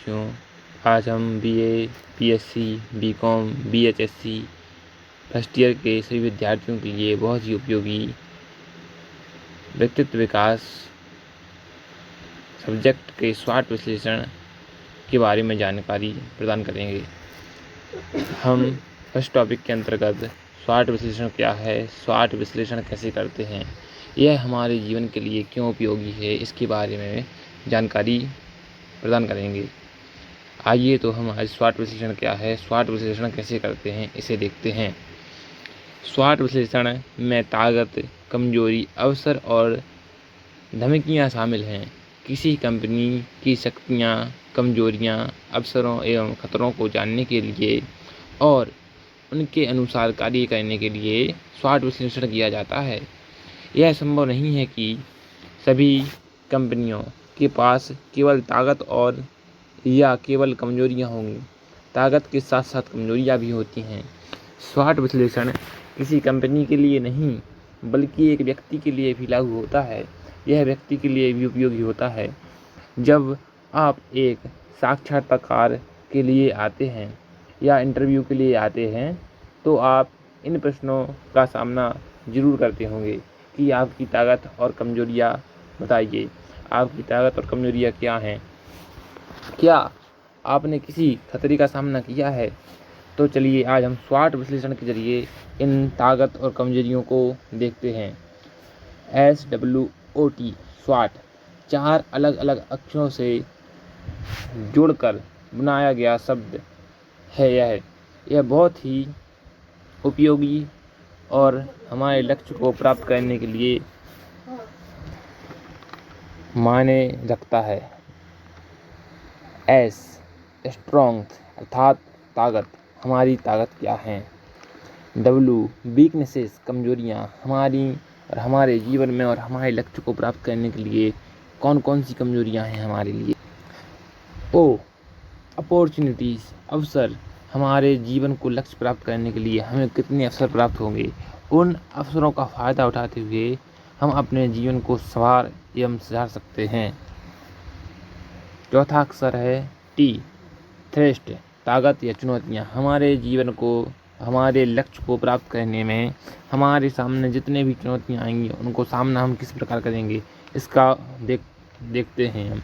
विद्यार्थियों, आज हम बीए, बीएससी, बीकॉम, बीएचएससी फर्स्ट ईयर के सभी विद्यार्थियों के लिए बहुत ही उपयोगी व्यक्तित्व विकास सब्जेक्ट के स्वॉट विश्लेषण के बारे में जानकारी प्रदान करेंगे। हम फर्स्ट टॉपिक के अंतर्गत स्वॉट विश्लेषण क्या है, स्वॉट विश्लेषण कैसे करते हैं, यह हमारे जीवन के लिए क्यों उपयोगी है, इसके बारे में जानकारी प्रदान करेंगे। आइए तो हम आज स्वॉट विश्लेषण क्या है, स्वॉट विश्लेषण कैसे करते हैं, इसे देखते हैं। स्वॉट विश्लेषण में ताकत, कमजोरी, अवसर और धमकियां शामिल हैं। किसी कंपनी की शक्तियां, कमजोरियां, अवसरों एवं खतरों को जानने के लिए और उनके अनुसार कार्य करने के लिए स्वॉट विश्लेषण किया जाता है। यह संभव नहीं है कि सभी कंपनियों के पास केवल ताकत और या केवल कमजोरियां होंगी। ताकत के साथ साथ कमजोरियां भी होती हैं। स्वॉट विश्लेषण किसी कंपनी के लिए नहीं बल्कि एक व्यक्ति के लिए भी लागू होता है। यह व्यक्ति के लिए भी उपयोगी होता है। जब आप एक साक्षात्कार के लिए आते हैं या इंटरव्यू के लिए आते हैं तो आप इन प्रश्नों का सामना जरूर करते होंगे कि आपकी ताकत और कमजोरियां बताइए। आपकी ताकत और कमजोरियां क्या हैं? क्या आपने किसी खतरे का सामना किया है? तो चलिए आज हम स्वॉट विश्लेषण के जरिए इन ताकत और कमजोरियों को देखते हैं। SWOT स्वॉट 4 अलग अलग अक्षरों से जोड़कर बनाया गया शब्द है। यह बहुत ही उपयोगी और हमारे लक्ष्य को प्राप्त करने के लिए मायने रखता है। S स्ट्रॉन्ग अर्थात ताकत, हमारी ताकत क्या है। W वीकनेसेस कमजोरियाँ, हमारी और हमारे जीवन में और हमारे लक्ष्य को प्राप्त करने के लिए कौन कौन सी कमजोरियाँ हैं हमारे लिए। O अपॉर्चुनिटीज़ अवसर, हमारे जीवन को लक्ष्य प्राप्त करने के लिए हमें कितने अवसर प्राप्त होंगे। उन अवसरों का फ़ायदा उठाते हुए हम अपने जीवन को संवार एवं सुधार सकते हैं। चौथा अक्षर है T थ्रेस्ट ताकत या चुनौतियाँ, हमारे जीवन को, हमारे लक्ष्य को प्राप्त करने में हमारे सामने जितने भी चुनौतियाँ आएंगी उनको सामना हम किस प्रकार करेंगे, इसका देखते हैं हम।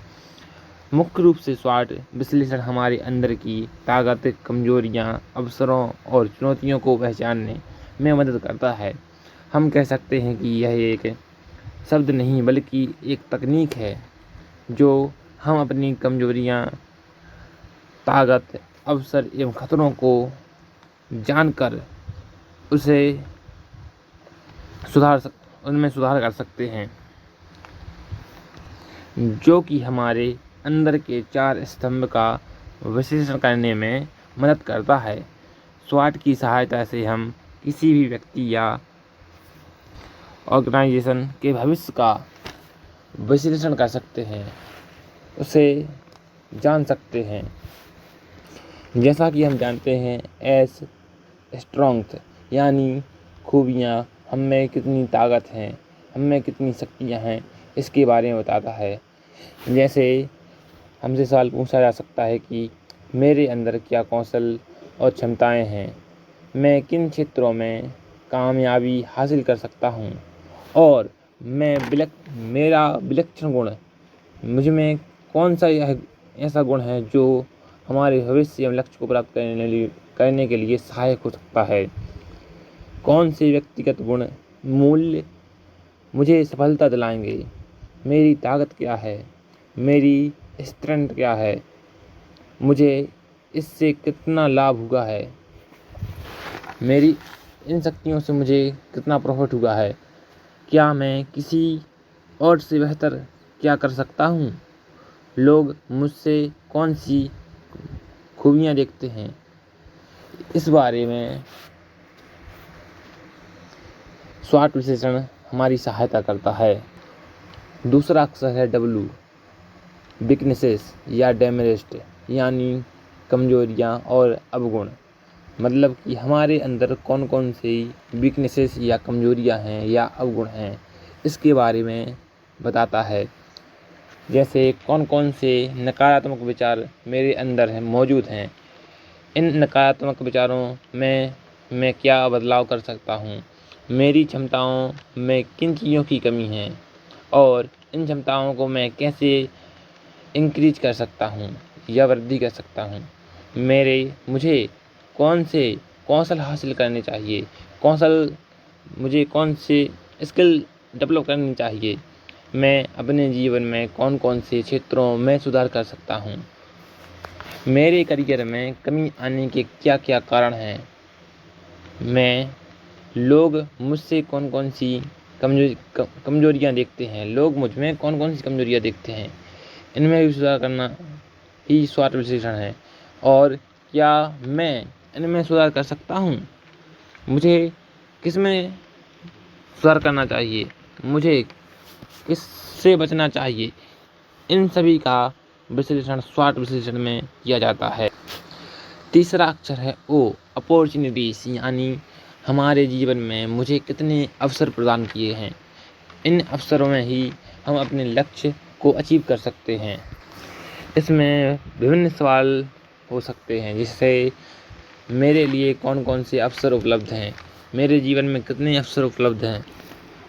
मुख्य रूप से स्वॉट विश्लेषण हमारे अंदर की ताकत, कमजोरियाँ, अवसरों और चुनौतियों को पहचानने में मदद करता है। हम कह सकते हैं कि यह एक शब्द नहीं बल्कि एक तकनीक है जो हम अपनी कमजोरियाँ, ताकत, अवसर एवं खतरों को जानकर उनमें सुधार कर सकते हैं, जो कि हमारे अंदर के 4 स्तंभ का विश्लेषण करने में मदद करता है। स्वॉट की सहायता से हम किसी भी व्यक्ति या ऑर्गेनाइजेशन के भविष्य का विश्लेषण कर सकते हैं, उसे जान सकते हैं। जैसा कि हम जानते हैं S स्ट्रॉन्ग यानी खूबियाँ, हम में कितनी ताकत है, हम में कितनी शक्तियाँ हैं, इसके बारे में बताता है। जैसे हमसे सवाल पूछा जा सकता है कि मेरे अंदर क्या कौशल और क्षमताएं हैं, मैं किन क्षेत्रों में कामयाबी हासिल कर सकता हूं और मेरा विलक्षण गुण, मुझ में कौन सा ऐसा गुण है जो हमारे भविष्य एवं लक्ष्य को प्राप्त करने के लिए सहायक हो सकता है। कौन से व्यक्तिगत गुण मूल्य मुझे सफलता दिलाएंगे, मेरी ताकत क्या है, मेरी स्ट्रेंथ क्या है, मुझे इससे कितना लाभ हुआ है, मेरी इन शक्तियों से मुझे कितना प्रॉफिट हुआ है, क्या मैं किसी और से बेहतर क्या कर सकता हूँ, लोग मुझसे कौन सी खूबियाँ देखते हैं, इस बारे में स्वॉट विश्लेषण हमारी सहायता करता है। दूसरा अक्षर है W वीकनेसेस या डेमेरिस्ट यानी कमजोरियाँ और अवगुण, मतलब कि हमारे अंदर कौन कौन सी वीकनेसेस या कमजोरियाँ हैं या अवगुण हैं, इसके बारे में बताता है। जैसे कौन कौन से नकारात्मक विचार मेरे अंदर मौजूद हैं, इन नकारात्मक विचारों में मैं क्या बदलाव कर सकता हूँ, मेरी क्षमताओं में किन चीज़ों की कमी है और इन क्षमताओं को मैं कैसे इंक्रीज कर सकता हूँ या वृद्धि कर सकता हूँ। मुझे कौन से कौशल हासिल करने चाहिए, मुझे कौन से स्किल डेवलप करनी चाहिए, मैं अपने जीवन में कौन कौन से क्षेत्रों में सुधार कर सकता हूँ, मेरे करियर में कमी आने के क्या क्या कारण हैं, लोग मुझसे कौन कौन सी कमजोरियाँ देखते हैं, लोग मुझ में कौन कौन सी कमजोरियाँ देखते हैं, इनमें भी सुधार करना ही SWOT विश्लेषण है। और क्या मैं इनमें सुधार कर सकता हूँ, मुझे किस में सुधार करना चाहिए, मुझे किससे बचना चाहिए, इन सभी का विश्लेषण SWOT विश्लेषण में किया जाता है। तीसरा अक्षर है O, अपॉर्चुनिटीज, यानी हमारे जीवन में मुझे कितने अवसर प्रदान किए हैं, इन अवसरों में ही हम अपने लक्ष्य को अचीव कर सकते हैं। इसमें विभिन्न सवाल हो सकते हैं, जिससे मेरे लिए कौन कौन से अवसर उपलब्ध हैं, मेरे जीवन में कितने अवसर उपलब्ध हैं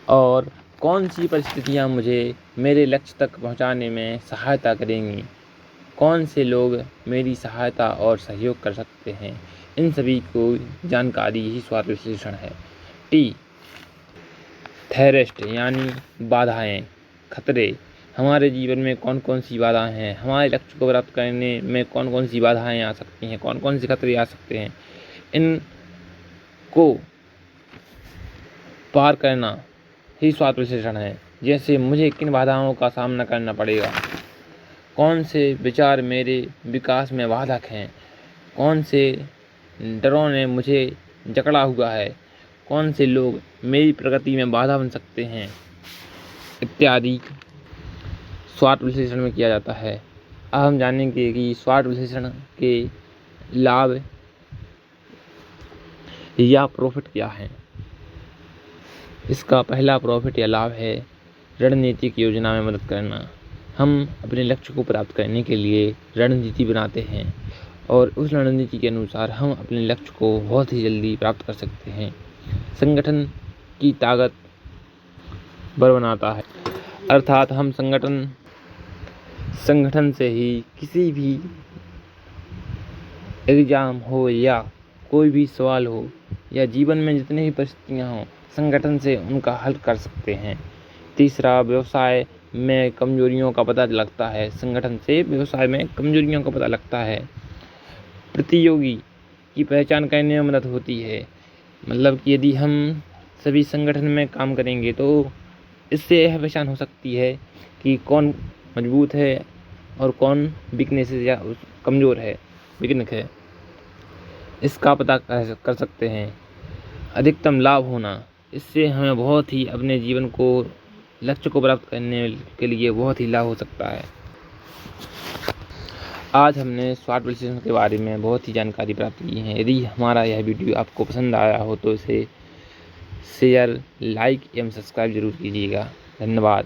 और कौन सी परिस्थितियाँ मुझे मेरे लक्ष्य तक पहुँचाने में सहायता करेंगी, कौन से लोग मेरी सहायता और सहयोग कर सकते हैं, इन सभी को जानकारी ही SWOT विश्लेषण है। T, थ्रेट, यानी बाधाएं, खतरे, हमारे जीवन में कौन कौन सी बाधाएं हैं, हमारे लक्ष्य को प्राप्त करने में कौन कौन सी बाधाएं आ सकती हैं, कौन कौन से खतरे आ सकते हैं, इनको पार करना ही SWOT विश्लेषण है। जैसे मुझे किन बाधाओं का सामना करना पड़ेगा, कौन से विचार मेरे विकास में बाधक हैं, कौन से डरों ने मुझे जकड़ा हुआ है, कौन से लोग मेरी प्रगति में बाधा बन सकते हैं, इत्यादि SWOT विश्लेषण में किया जाता है। अब हम जानेंगे कि SWOT विश्लेषण के लाभ या प्रॉफिट क्या है। इसका पहला प्रॉफिट या लाभ है रणनीतिक योजना में मदद करना। हम अपने लक्ष्य को प्राप्त करने के लिए रणनीति बनाते हैं और उस रणनीति के अनुसार हम अपने लक्ष्य को बहुत ही जल्दी प्राप्त कर सकते हैं। संगठन की ताकत बनाता है, अर्थात हम संगठन से ही किसी भी एग्जाम हो या कोई भी सवाल हो या जीवन में जितनी भी परिस्थितियाँ हों, संगठन से उनका हल कर सकते हैं। तीसरा, व्यवसाय में कमजोरियों का पता लगता है, संगठन से व्यवसाय में कमजोरियों का पता लगता है। प्रतियोगी की पहचान करने में मदद होती है, मतलब कि यदि हम सभी संगठन में काम करेंगे तो इससे यह पहचान हो सकती है कि कौन मजबूत है और कौन वीकनेस या कमज़ोर है, वीकनेस है, इसका पता कर सकते हैं। अधिकतम लाभ होना, इससे हमें बहुत ही अपने जीवन को लक्ष्य को प्राप्त करने के लिए बहुत ही लाभ हो सकता है। आज हमने SWOT विश्लेषण के बारे में बहुत ही जानकारी प्राप्त की है। यदि हमारा यह वीडियो आपको पसंद आया हो तो इसे शेयर, लाइक एवं सब्सक्राइब जरूर कीजिएगा। धन्यवाद।